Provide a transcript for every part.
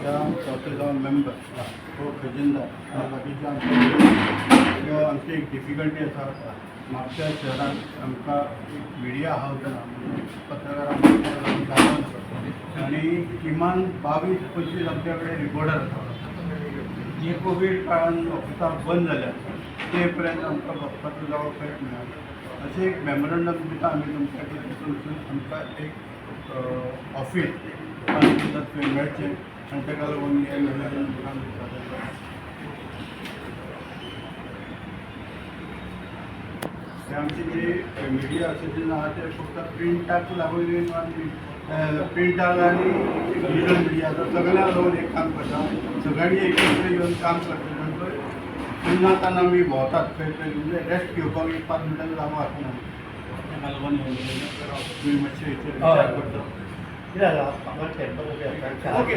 त्या चौथे जाऊन मेंबर तो खजिनदार आनी बाकीचे आमची एक डिफिकल्टी आसा. म्हापश्या शहरात आमकां एक मिडिया हावज ना, पत्रकारांक जागो आनी किमान 22-25 आमच्या कडेन रिपोर्टर आसा. जे कोवीड काळान ऑफिसां बंद जाल्या ते पर्यंत आमकां वचपाचो जागो खंयच मेळना. अशें एक मेमोरंडम दिता आमी तुमच्या खातीर आमकां एक ऑफीस सुद्दां थंय मेळचें आनी ताका लागून हे मेमोरंडम दिता. ते आमची जी मिडिया असोसिएशन आहा ते फक्त प्रिंटाक लागून आनी प्रिंटाक आनी डिजिटल मिडिया सगळ्यांक लागून एक काम करता. सगळ्यांनी एकत्र येवन काम करता. तेन्ना आतां आमी भोंवतात खंय खंय म्हणजे रेस्ट घेवपाक एक 5 मिनटां जागो आसना. ताका लागून तुमी मातशें विचार करता. Okay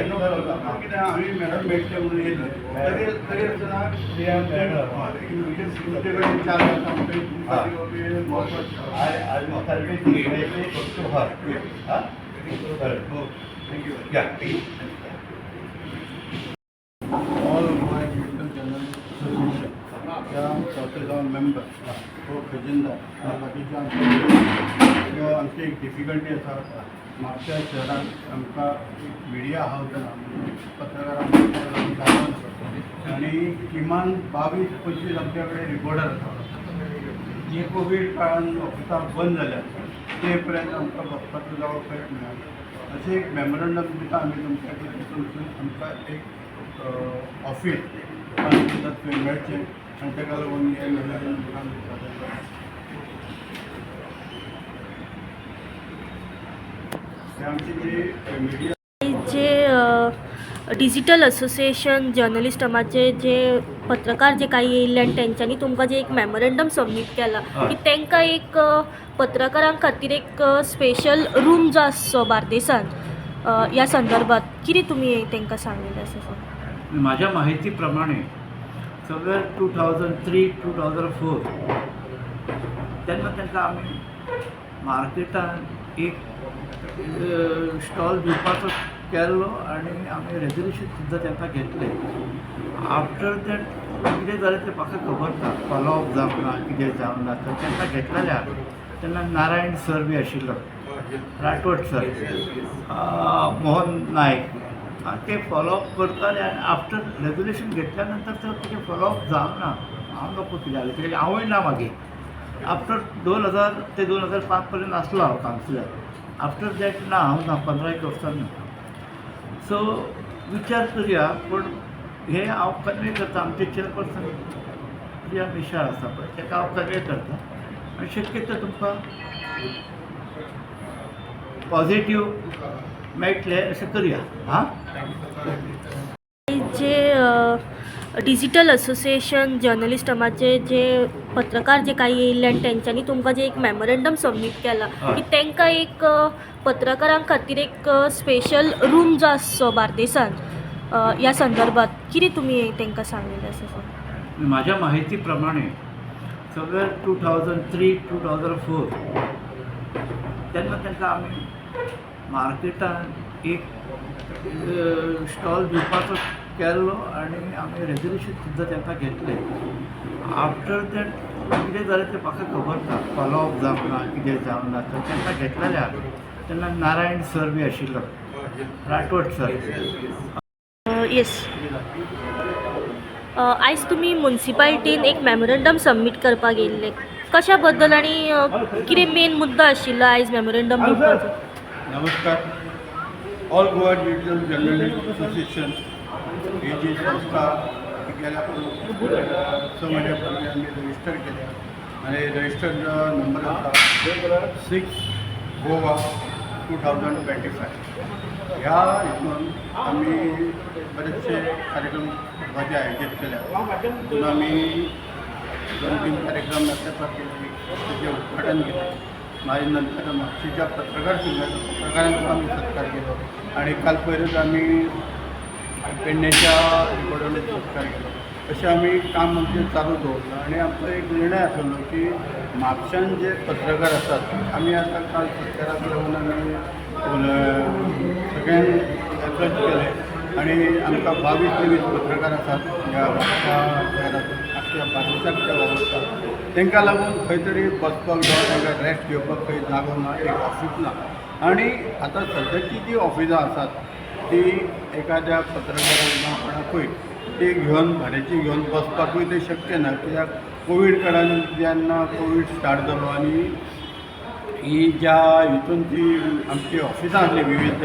no problem. कितें आमी मॅडम मेळटले म्हणून येयले तरी आसतना तुमचे कडेन 4 thank you. All Goa digital journalist association त्या चौथे जाऊन मेंबर तो खजिनदार आनी बाकीचे आमची एक डिफिकल्टी आसा. म्हापश्या शहरात आमकां एक मिडिया हावज ना, पत्रकारांक जागो ना आनी किमान 22-25 आमच्या कडेन रिपोर्टर आसा. जे कोवीड काळान ऑफिसां बंद जाल्या ते पर्यंत आमकां वचपाचो जागो खंयच मेळना. अशें एक मेमोरंडम दिता आमी तुमच्या खातीर आमकां एक ऑफीस सुद्दां थंय मेळचें आनी ताका लागून हे मेमोरंडम दिता. ते आमची जी मिडिया जे डिजिटल असोसिएशन जर्नलिस्टमाचे जे पत्रकार जे काही येयल्ले आनी तेंच्यांनी तुमकां जे एक मेमोरंडम सबमीट केला की तांकां एक पत्रकारां खातीर एक स्पेशल रूम जो आसचो बार्देसान ह्या संदर्भात कितें तुमी तांकां सांगलेलें आसा सर? माझ्या माहितीप्रमाणे सगळ्या 2003-2004 तेन्ना तांकां आमी मार्केटान एक स्टॉल दिवपाचो केल्लो आनी आमी रेजोल्युशन सुद्दां तांकां घेतलें. आफ्टर दॅट कितें जालें तें म्हाका खबर ना, फॉलोअप जावंक ना, कितें जावंक ना. तर तांकां घेतलेल्या तेन्ना नारायण सर बी आशिल्लो, राठोड सर, मोहन नायक ते फॉलोअप करताले. आनी आफ्टर रेजोल्युशन घेतल्या नंतर तर तेजें फॉलोअप जावंक ना. हांव नको कितें जालें कित्याक हांवूय ना मागीर. आफ्टर 2000 ते 2005 पर्यंत आसलो हांव कावन्सिलर. आफ्टर दॅट ना, हांव ना, 15 वर्सां ना. सो विचार करया. पूण हे हांव कन्वे करता. आमचे चेअरपर्सन प्रिया मिशाळ आसा पळय ताका हांव कन्वे करता आनी शक्यतो तुमकां पॉझिटीव मेळटलें अशें करया. हां, जे डिजिटल असोसिएशन जर्नलिस्टमाचे जे पत्रकार जे काही येयल्ले आनी तेंच्यांनी तुमकां जे एक मेमोरंडम सबमीट केला की तांकां एक पत्रकारां खातीर एक स्पेशल रूम जो आसचो बार्देसान ह्या संदर्भात कितें तुमी तांकां सांगलेलें आसा सर? माझ्या माहितीप्रमाणे सगळ्या 2003-2004 तेन्ना तांकां आमी मार्केटान एक स्टॉल दिवपाचो केल्लो आनी आमी रेजोल्युशन सुद्दां तांकां घेतलें. आफ्टर दॅट कितें जालें तें म्हाका खबर ना, फॉलोअप जावंक ना, कितें जावंक ना. तर तांकां घेतलेल्या तेन्ना नारायण सर बी आशिल्लो, राठोड सर. येस, आयज तुमी मुन्सिपालिटीन एक मेमोरंडम सबमीट करपाक येयल्ले कशा बद्दल आनी कितें मेन मुद्दो आशिल्लो आयज मेमोरंडम दिवपाचो? नमस्कार. All Goa digital journalist association ही जी संस्था गेल्या 6 महिन्यापूर्वी आम्ही रजिस्टर केल्या आणि रजिस्टर नंबर आसा 6 गोवा 2025. ह्या हितून आम्ही बरेचसे कार्यक्रम माझे आयोजित केल्या. तितून आम्ही 2-3 कार्यक्रम नंतर त्याचे उद्घाटन केलं. माझ्या नंतर म्हापशेच्या पत्रकारांचा आम्ही सत्कार केलो आणि काल पयरच आम्ही पेडण्याच्या रिपोर्टरांचो सत्कार केलो. अशें आमी काम आमचें चालू दवरलां आणि आमचो एक निर्णय आसलो की म्हापशान जे पत्रकार आसात आमी आतां काल सत्काराक लागून आमी सगळ्यांक एप्रोच केले आणि आमकां 22-23 पत्रकार आसात ह्या शहरांतून आख्या बार्देशाक वावरतात तांकां लागून खंय तरी बसपाक जावं तांकां रेस्ट घेवपाक खंय जागो ना एक ऑफीस ना आणि आतां सद्याची जी ऑफिसां आसात ती एखाद्या पत्रकाराक कोणाकूय ती घेवन भाड्याची घेवन बसपाकूय ते शक्य ना कित्याक कोवीड काळान जेन्ना कोवीड स्टार्ट जालो आनी ही ज्या हितून जी आमची ऑफिसां आसली विविध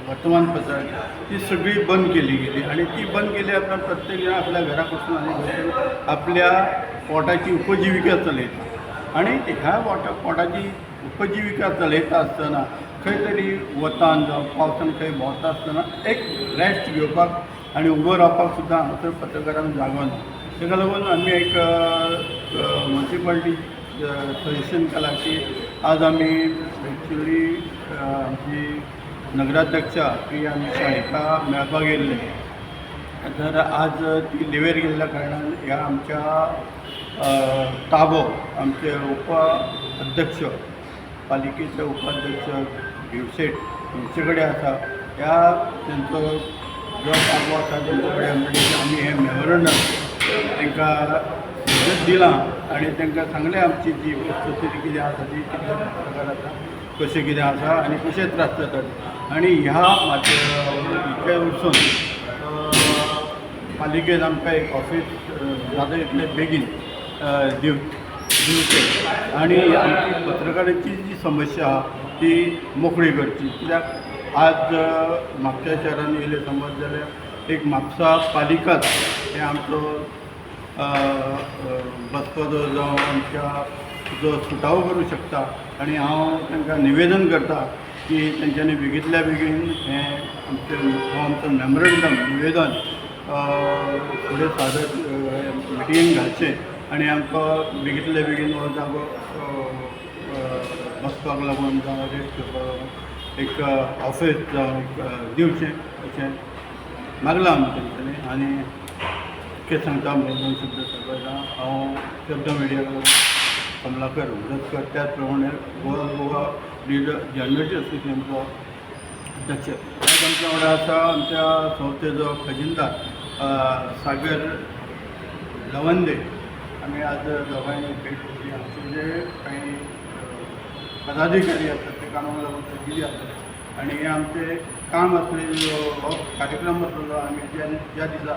वर्तमानपत्रां ती सगळी बंद केली गेली आणि ती बंद केली उपरांत प्रत्येक जण आपल्या घराक वचून आनी आपल्या पोटाची उपजिविका चलयता आणि ह्या पोटाची उपजिविका चलयता आसतना खंय तरी वतान जावं पावसान खंय भोंवता आसतना एक रेस्ट घेवपाक आनी उबो रावपाक सुद्दां हांगासर पत्रकारांक जागो ना ताका लागून आमी एक म्युनिसिपालिटी सजेशन केलां की आज आमी एक्चुली आमची नगराध्यक्षा प्रिया मिसाळीका मेळपाक येयल्ले तर आज ती लिवेर गेल्ल्या कारणान ह्या आमच्या ताबो आमचे उपाध्यक्ष पालिकेचे उपाध्यक्ष भिवसेट हांचे कडेन आसा ह्या तेंचो जो ताबो आसा तेंचे कडेन आमी हें मेमोरंडम तांकां दिलां आनी तांकां सांगलें आमची जी परिस्थिती कितें आसा ती कितें प्रकार आसा कशें कितें आसा आनी कशे त्रास जातात आनी ह्या हिचे वचून पालिकेन आमकां एक ऑफीस जाता तितले बेगीन दिवचें आनी आमची पत्रकारांची जी समस्या आहा ती मोकळी करची कित्याक आज म्हापशा शहरान येयले समज जाल्यार एक म्हापसा पालिकाच हे आमचो बसपाचो जावं आमच्या जो सुटावो करूं शकता आनी हांव तांकां निवेदन करता की तेंच्यांनी बेगींतल्या बेगीन हें आमचो मेमोरंडम निवेदन फुडें सादर मिटिंगेक घालचें आनी आमकां बेगींतल्या बेगीन हो जागो बसपाक लागून जावं रेस्ट घेवपाक लागून एक ऑफीस जावं दिवचें अशें मागलां आमी तेंच्यांनी आनी कितें सांगता म्हणजे 2 शब्द सांगता हांव शब्द मिडिया कमलाकर उदतकर त्याच प्रमाणे गोवा जर्नलिस्ट असोसिएशनचो अध्यक्ष आज आमच्या वांगडा आसा आमच्या संस्थेचो खजिनदार सागर लवंदे आमी आज दोगांयनी भेट दिली आमचे जे काही पदाधिकारी आसात ते कामाक लागून ते दिली आसतले आनी हे आमचें काम आसलेलो हो कार्यक्रम आसलेलो आमी ज्या दिसा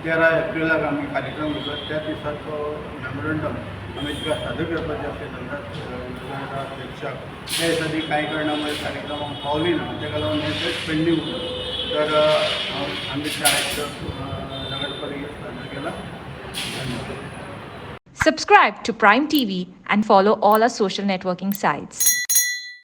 13 एप्रिलाक आमी कार्यक्रम घेतलो त्या दिसाचो मेमोरंडम आमी तिका सादर करपाचें आसलें अध्यक्षाक त्या दिसा ती कांय कारणामुळे कार्यक्रमाक पावली ना ताका लागून हें पेंडींग उरलें तर आमी त्या नगरपालिकेक सादर केला धन्यवाद. Subscribe to Prime TV and follow all our social networking sites.